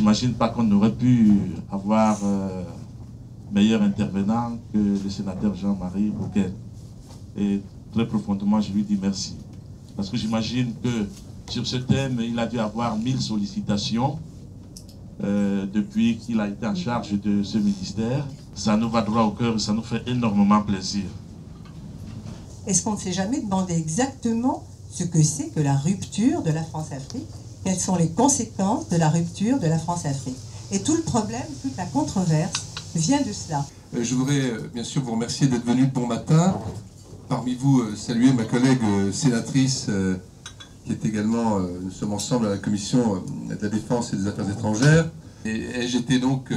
j'imagine pas qu'on aurait pu avoir meilleur intervenant que le sénateur Jean-Marie Bouquet. Et très profondément, je lui dis merci. Parce que j'imagine que sur ce thème, il a dû avoir 1000 sollicitations depuis qu'il a été en charge de ce ministère. Ça nous va droit au cœur et ça nous fait énormément plaisir. Est-ce qu'on ne s'est jamais demandé exactement ce que c'est que la rupture de la France-Afrique? Quelles sont les conséquences de la rupture de la France-Afrique? Et tout le problème, toute la controverse vient de cela. Je voudrais bien sûr vous remercier d'être venu de bon matin. Parmi vous, saluer ma collègue sénatrice qui est également, nous sommes ensemble à la commission de la Défense et des Affaires étrangères. Et j'étais donc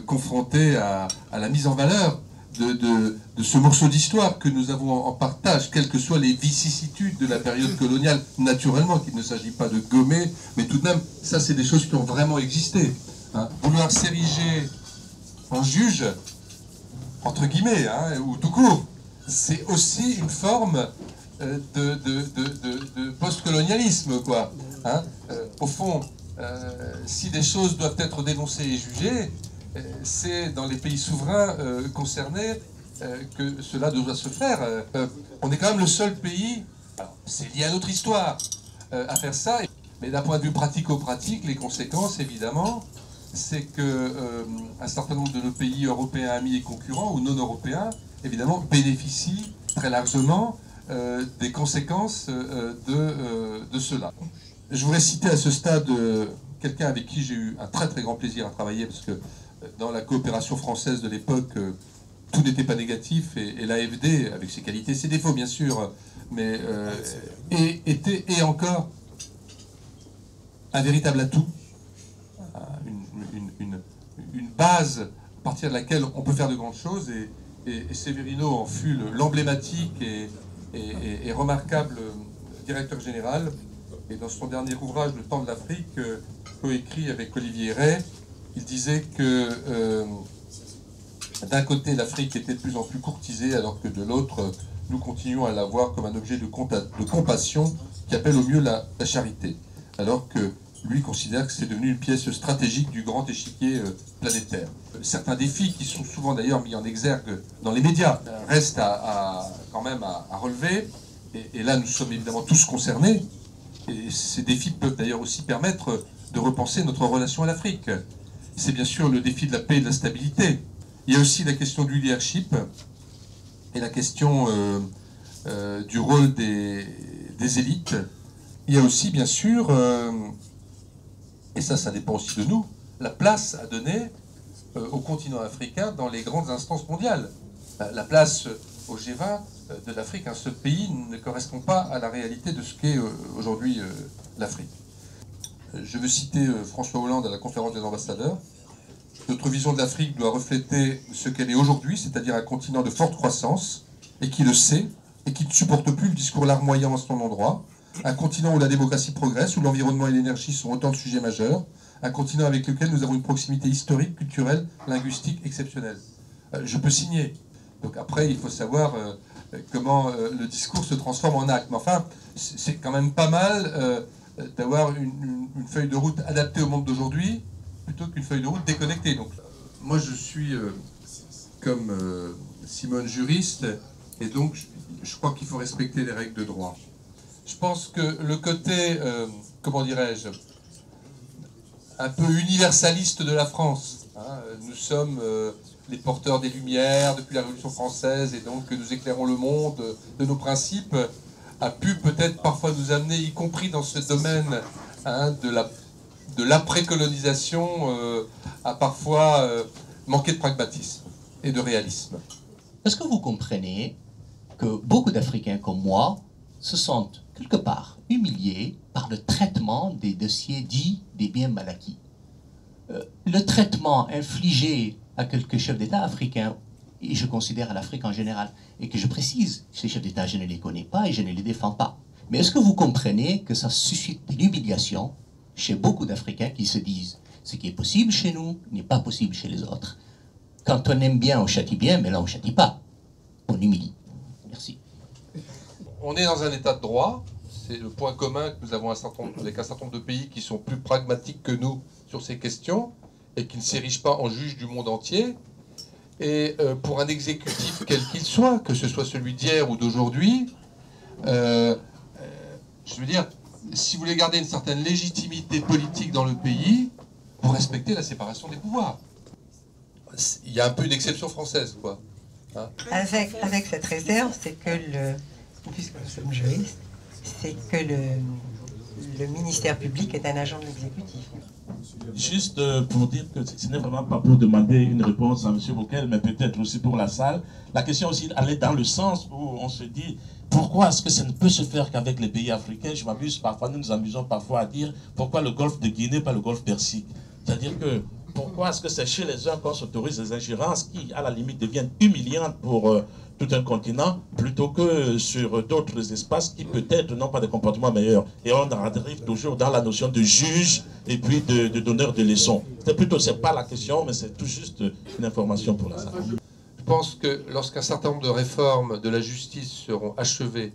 confronté à la mise en valeur de ce morceau d'histoire que nous avons en partage, quelles que soient les vicissitudes de la période coloniale, naturellement, qu'il ne s'agit pas de gommer, mais tout de même, ça c'est des choses qui ont vraiment existé. Hein. Vouloir s'ériger en juge, entre guillemets, hein, ou tout court, c'est aussi une forme de post-colonialisme, quoi. Hein. Au fond, si des choses doivent être dénoncées et jugées, c'est dans les pays souverains concernés que cela doit se faire. On est quand même le seul pays, c'est lié à notre histoire, à faire ça. Mais d'un point de vue pratico-pratique, les conséquences, évidemment, c'est que un certain nombre de nos pays européens, amis et concurrents, ou non européens, évidemment, bénéficient très largement des conséquences de cela. Je voudrais citer à ce stade quelqu'un avec qui j'ai eu un très très grand plaisir à travailler, parce que dans la coopération française de l'époque, tout n'était pas négatif, et l'AFD, avec ses qualités, ses défauts bien sûr, mais était et encore un véritable atout, une base à partir de laquelle on peut faire de grandes choses, et Severino en fut l'emblématique et remarquable directeur général. Et dans son dernier ouvrage, Le Temps de l'Afrique, coécrit avec Olivier Ray, il disait que d'un côté, l'Afrique était de plus en plus courtisée, alors que de l'autre, nous continuons à la voir comme un objet de compassion qui appelle au mieux la charité. Alors que lui considère que c'est devenu une pièce stratégique du grand échiquier planétaire. Certains défis, qui sont souvent d'ailleurs mis en exergue dans les médias, restent quand même à relever. Et là, nous sommes évidemment tous concernés. Et ces défis peuvent d'ailleurs aussi permettre de repenser notre relation à l'Afrique. C'est bien sûr le défi de la paix et de la stabilité. Il y a aussi la question du leadership et la question du rôle des élites. Il y a aussi, bien sûr, et ça dépend aussi de nous, la place à donner au continent africain dans les grandes instances mondiales. La place au G20 de l'Afrique, ce pays ne correspond pas à la réalité de ce qu'est aujourd'hui l'Afrique. Je veux citer François Hollande à la conférence des ambassadeurs. Notre vision de l'Afrique doit refléter ce qu'elle est aujourd'hui, c'est-à-dire un continent de forte croissance, et qui le sait, et qui ne supporte plus le discours larmoyant à son endroit. Un continent où la démocratie progresse, où l'environnement et l'énergie sont autant de sujets majeurs. Un continent avec lequel nous avons une proximité historique, culturelle, linguistique exceptionnelle. Je peux signer. Donc après, il faut savoir comment le discours se transforme en acte. Mais enfin, c'est quand même pas mal d'avoir une feuille de route adaptée au monde d'aujourd'hui, plutôt qu'une feuille de route déconnectée. Donc, moi, je suis, comme Simone, juriste, et donc je crois qu'il faut respecter les règles de droit. Je pense que le côté, comment dirais-je, un peu universaliste de la France, hein, nous sommes les porteurs des Lumières depuis la Révolution française, et donc nous éclairons le monde de nos principes, a pu peut-être parfois nous amener, y compris dans ce domaine de l'après-colonisation, à parfois manquer de pragmatisme et de réalisme. Est-ce que vous comprenez que beaucoup d'Africains comme moi se sentent quelque part humiliés par le traitement des dossiers dits des biens mal acquis? Le traitement infligé à quelques chefs d'État africains, et je considère à l'Afrique en général, et que je précise, ces chefs d'État, je ne les connais pas et je ne les défends pas. Mais est-ce que vous comprenez que ça suscite une humiliation chez beaucoup d'Africains qui se disent ce qui est possible chez nous n'est pas possible chez les autres. Quand on aime bien, on châtie bien, mais là on ne châtie pas, on humilie. Merci. On est dans un état de droit, c'est le point commun que nous avons avec un certain nombre de pays qui sont plus pragmatiques que nous sur ces questions et qui ne s'érigent pas en juge du monde entier. Et pour un exécutif quel qu'il soit, que ce soit celui d'hier ou d'aujourd'hui, je veux dire, si vous voulez garder une certaine légitimité politique dans le pays, vous respectez la séparation des pouvoirs. Il y a un peu une exception française, quoi. Hein? Avec cette réserve, c'est que puisque nous sommes juristes, c'est que le ministère public est un agent de l'exécutif. Juste pour dire que ce n'est vraiment pas pour demander une réponse à M. Bockel, mais peut-être aussi pour la salle. La question aussi allait dans le sens où on se dit pourquoi est-ce que ça ne peut se faire qu'avec les pays africains. Je m'amuse parfois, nous nous amusons parfois à dire pourquoi le golfe de Guinée, pas le golfe Persique. C'est-à-dire que pourquoi est-ce que c'est chez les uns qu'on s'autorise des ingérences qui, à la limite, deviennent humiliantes pour tout un continent, plutôt que sur d'autres espaces qui peut-être n'ont pas de comportement meilleur. Et on arrive toujours dans la notion de juge et puis de donneur de leçons. C'est pas la question, mais c'est tout juste une information pour la salle. Je pense que lorsqu'un certain nombre de réformes de la justice seront achevées,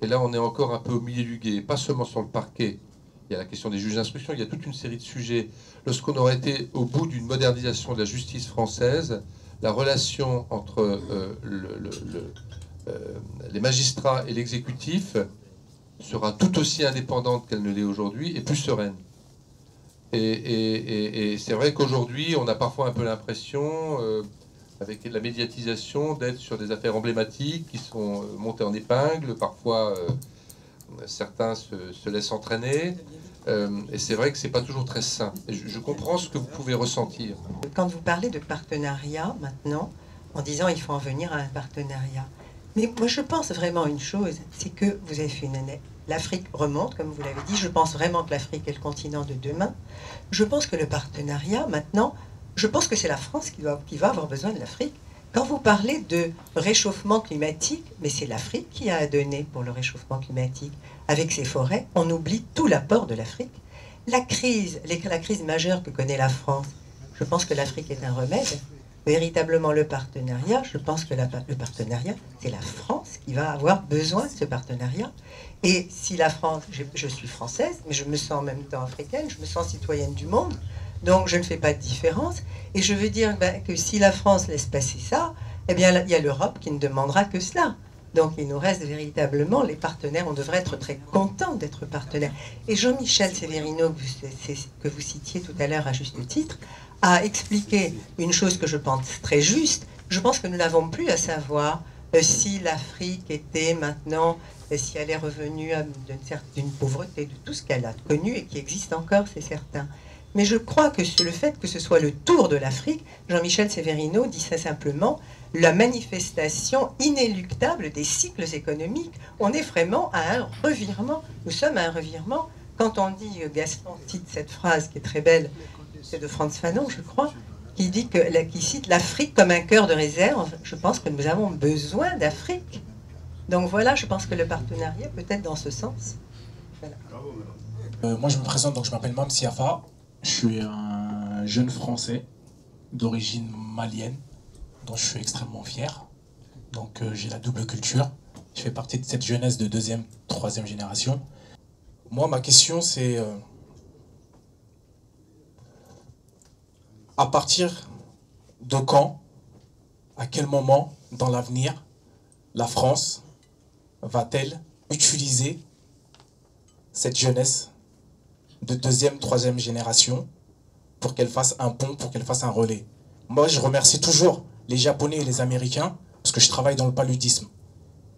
et là on est encore un peu au milieu du gué, pas seulement sur le parquet, il y a la question des juges d'instruction, il y a toute une série de sujets. Lorsqu'on aurait été au bout d'une modernisation de la justice française, la relation entre les magistrats et l'exécutif sera tout aussi indépendante qu'elle ne l'est aujourd'hui et plus sereine. Et c'est vrai qu'aujourd'hui, on a parfois un peu l'impression, avec la médiatisation, d'être sur des affaires emblématiques qui sont montées en épingle. Parfois, certains se laissent entraîner. Et c'est vrai que c'est pas toujours très sain. Et je comprends ce que vous pouvez ressentir. Quand vous parlez de partenariat maintenant, en disant il faut en venir à un partenariat, mais moi je pense vraiment une chose, c'est que vous avez fait une année. L'Afrique remonte, comme vous l'avez dit. Je pense vraiment que l'Afrique est le continent de demain. Je pense que le partenariat maintenant, je pense que c'est la France qui va avoir besoin de l'Afrique. Quand vous parlez de réchauffement climatique, mais c'est l'Afrique qui a à donner pour le réchauffement climatique. Avec ses forêts, on oublie tout l'apport de l'Afrique. La crise majeure que connaît la France, je pense que l'Afrique est un remède. Véritablement le partenariat, je pense que le partenariat, c'est la France qui va avoir besoin de ce partenariat. Et si la France, je suis française, mais je me sens en même temps africaine, je me sens citoyenne du monde, donc je ne fais pas de différence. Et je veux dire que si la France laisse passer ça, eh bien il y a l'Europe qui ne demandera que cela. Donc il nous reste véritablement les partenaires, on devrait être très content d'être partenaires. Et Jean-Michel Severino, que vous citiez tout à l'heure à juste titre, a expliqué une chose que je pense très juste. Je pense que nous n'avons plus à savoir si l'Afrique était maintenant, si elle est revenue d'une pauvreté, de tout ce qu'elle a connu et qui existe encore, c'est certain. Mais je crois que le fait que ce soit le tour de l'Afrique, Jean-Michel Severino dit ça simplement, la manifestation inéluctable des cycles économiques. On est vraiment à un revirement. Nous sommes à un revirement. Quand on dit, Gaston cite cette phrase qui est très belle, c'est de Frantz Fanon, je crois, qui cite l'Afrique comme un cœur de réserve. Je pense que nous avons besoin d'Afrique. Donc voilà, je pense que le partenariat peut être dans ce sens. Voilà. Moi je me présente, donc je m'appelle Mam Siafa. Je suis un jeune Français d'origine malienne, dont je suis extrêmement fier. Donc j'ai la double culture. Je fais partie de cette jeunesse de 2e, 3e génération. Moi, ma question, c'est à partir de quand, à quel moment dans l'avenir, la France va-t-elle utiliser cette jeunesse de 2e, 3e génération pour qu'elle fasse un pont, pour qu'elle fasse un relais? Moi, je remercie toujours les Japonais et les Américains parce que je travaille dans le paludisme.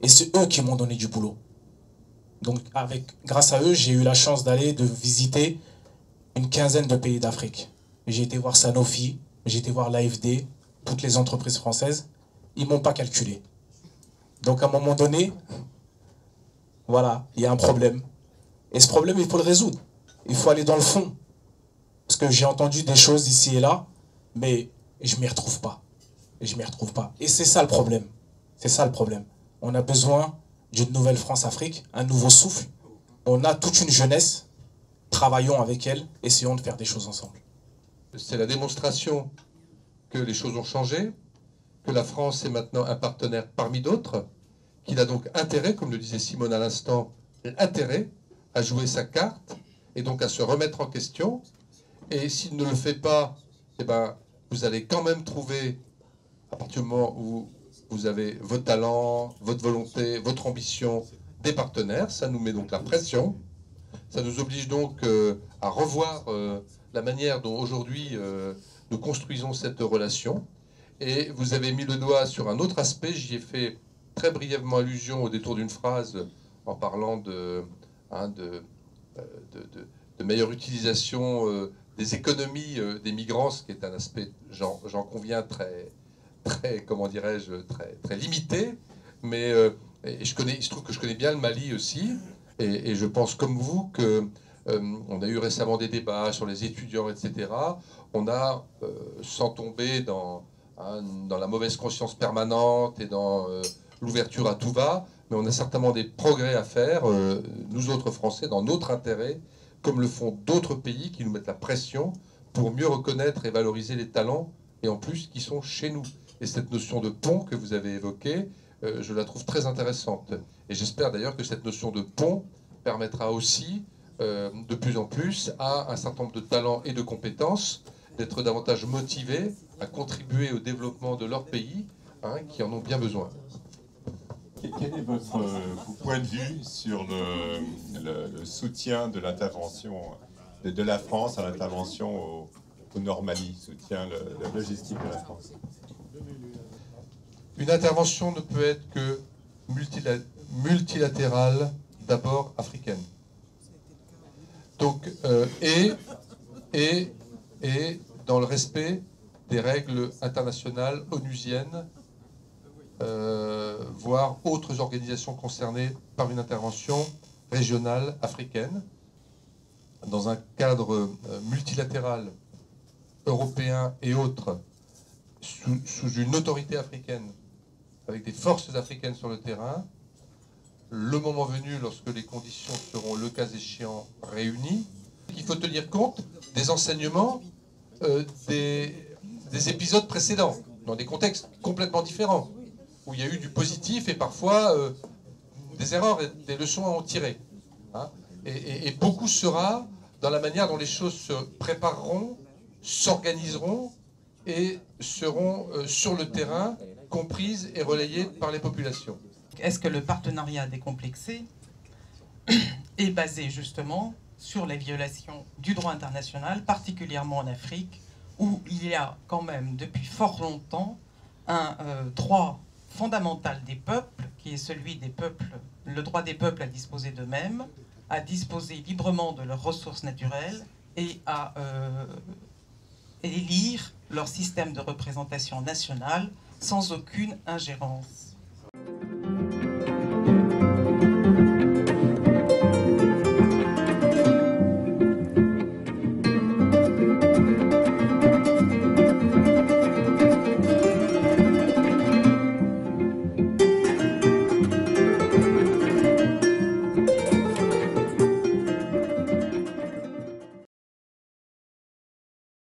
Et c'est eux qui m'ont donné du boulot. Donc, grâce à eux, j'ai eu la chance de visiter une quinzaine de pays d'Afrique. J'ai été voir Sanofi, j'ai été voir l'AFD, toutes les entreprises françaises. Ils ne m'ont pas calculé. Donc, à un moment donné, voilà, il y a un problème. Et ce problème, il faut le résoudre. Il faut aller dans le fond. Parce que j'ai entendu des choses ici et là, mais je ne m'y retrouve pas. Et je m'y retrouve pas. Et c'est ça le problème. C'est ça le problème. On a besoin d'une nouvelle France-Afrique, un nouveau souffle. On a toute une jeunesse. Travaillons avec elle, essayons de faire des choses ensemble. C'est la démonstration que les choses ont changé, que la France est maintenant un partenaire parmi d'autres, qu'il a donc intérêt, comme le disait Simone à l'instant, intérêt à jouer sa carte et donc à se remettre en question. Et s'il ne le fait pas, eh ben, vous allez quand même trouver, à partir du moment où vous avez votre talent, votre volonté, votre ambition, des partenaires. Ça nous met donc la pression. Ça nous oblige donc à revoir la manière dont aujourd'hui nous construisons cette relation. Et vous avez mis le doigt sur un autre aspect. J'y ai fait très brièvement allusion au détour d'une phrase en parlant de meilleure utilisation des économies des migrants, ce qui est un aspect, j'en conviens, très, comment dirais-je, très limité. Mais il se trouve que je connais bien le Mali aussi, et je pense comme vous que on a eu récemment des débats sur les étudiants, etc. On a, sans tomber dans la mauvaise conscience permanente et dans l'ouverture à tout va, mais on a certainement des progrès à faire, nous autres Français, dans notre intérêt, comme le font d'autres pays qui nous mettent la pression pour mieux reconnaître et valoriser les talents, et en plus qui sont chez nous. Et cette notion de pont que vous avez évoquée, je la trouve très intéressante. Et j'espère d'ailleurs que cette notion de pont permettra aussi, de plus en plus, à un certain nombre de talents et de compétences d'être davantage motivés à contribuer au développement de leur pays, qui en ont bien besoin. Quel est votre point de vue sur le soutien de l'intervention de la France à l'intervention au Nord-Mali, soutien la logistique de la France? Une intervention ne peut être que multilatérale, d'abord africaine. Donc, et dans le respect des règles internationales onusiennes, voire autres organisations concernées par une intervention régionale africaine, dans un cadre multilatéral européen et autres, sous une autorité africaine, avec des forces africaines sur le terrain, le moment venu, lorsque les conditions seront le cas échéant réunies, il faut tenir compte des enseignements des épisodes précédents, dans des contextes complètement différents, où il y a eu du positif et parfois des erreurs et des leçons à en tirer. Et beaucoup sera dans la manière dont les choses se prépareront, s'organiseront et seront sur le terrain comprises et relayées par les populations. Est-ce que le partenariat décomplexé est basé justement sur les violations du droit international, particulièrement en Afrique, où il y a quand même depuis fort longtemps un droit fondamental des peuples, qui est celui des peuples, le droit des peuples à disposer d'eux-mêmes, à disposer librement de leurs ressources naturelles et à élire leur système de représentation nationale sans aucune ingérence.